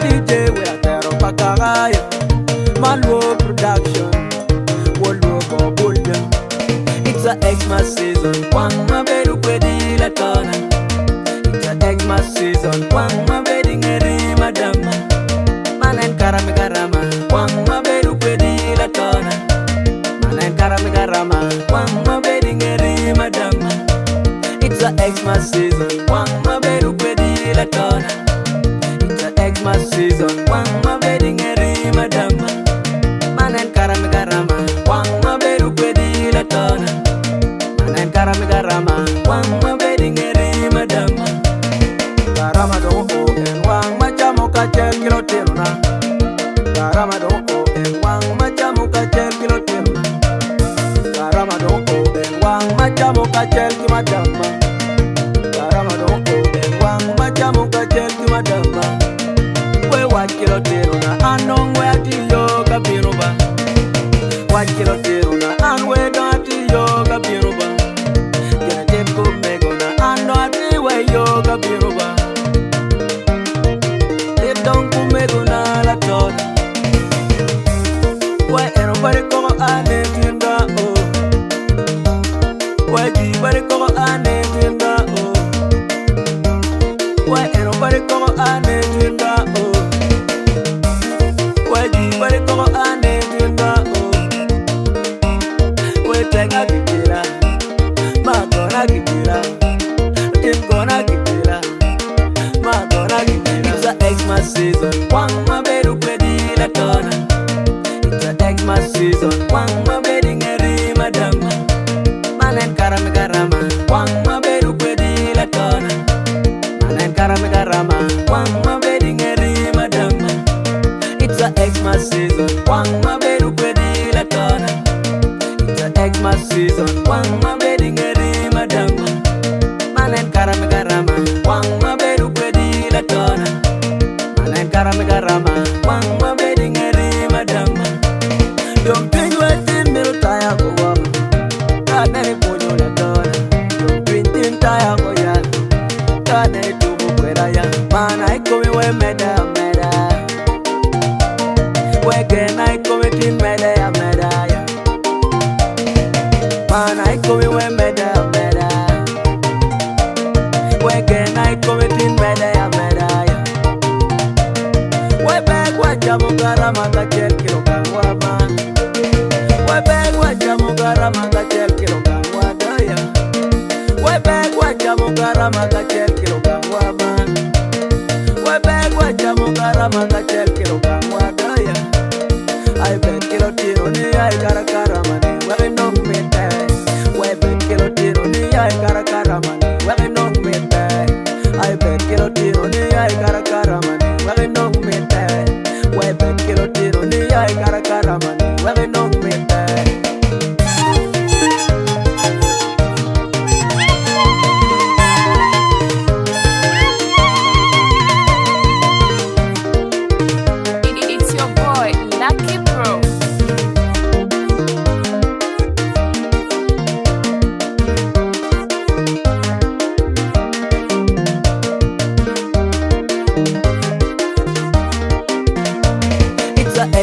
DJ we atero pakagayo Malwo production Wolwo go bulja. It's a Xmas season Wang mabedu kwedi la tona. It's a Xmas season Wang mabedi ngeri madama. Manen karami karama Wang mabedu kwedi la tona. Manen karami karama Wang mabedi ngeri madama. It's a Xmas season Wang mabedu kwedi la tona. Xmas season, wang mabedi ngeri madama. Manen karami karama, wang mabedu kwedi la tona. Manen karami karama, wang mabedi ngeri madama. Karama do en wang machamo kachel kilo teruna. Karama do en wang machamo kachel kilo teruna. Karama do en wang machamo kachel ki madama. Karama do en wang machamo kachel ki madama. Wakilo teruna anong we ati yoga biruba. Wakilo teruna anwe don't ati yoga biruba. Kena teko megona ano ati we yoga biruba. If don't kumegona la tona. We eno bari koko ane vinda o. We di bari koko ane vinda o. We eno bari koko ane vinda o. Bari koko ane vinda o. We tenga kitira, ma gona kitira, tim gona kitira, ma gona kitira. It's a Xmas season, wang mabedu kwedi la tona. It's a Xmas season, wang mabedi ngeri madama. Manen karami karama, wang mabedu kwedi la tona. Manen karami karama, wang mabedi ngeri madama. It's a Xmas season, wang mabedu kwedi la tona. It's a Xmas season, wang mabedi ngeri madama. Manen karami karama, wang mabedu kwedi la tona. Manen karami karama, wang mabedi ngeri madama. Don't think wetin miru taya ko wama. Kadene ponyo la tona. Don't think taya ko ya. Kadene tubu kwera ya. Mana ikomi we meda meda. Wegen I committing medaya medaya. Man I coming we medaya medaya. Wegen I committing medaya medaya. We beg wajamugara magachel kilo kangwa man. We beg wajamugara magachel kilo kangwa daya. We beg wajamugara magachel kilo kangwa man. We beg wajamugara magachel kilo kangwa daya. I bet kilo tiro ni ay karakara mani Wewe no mete We bet kilo tiro ni ay karakara mani Wewe no mete I bet kilo tiro ni ay karakara mani Wewe no mete We bet kilo tiro ni ay karakara mani Wewe no mete.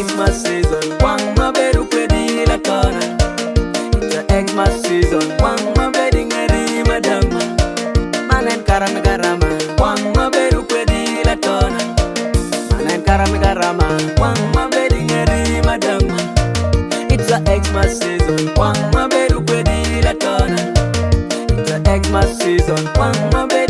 Xmas season, wang mabedu kwedi la tona. It's a Xmas season, wang mabedi ngeri madama. Manen karami karama, wang mabedu kwedi la tona. Manen karami karama, wang mabedi ngeri madama. It's a Xmas season, wang mabedu kwedi la tona. It's a Xmas season, wang mabedu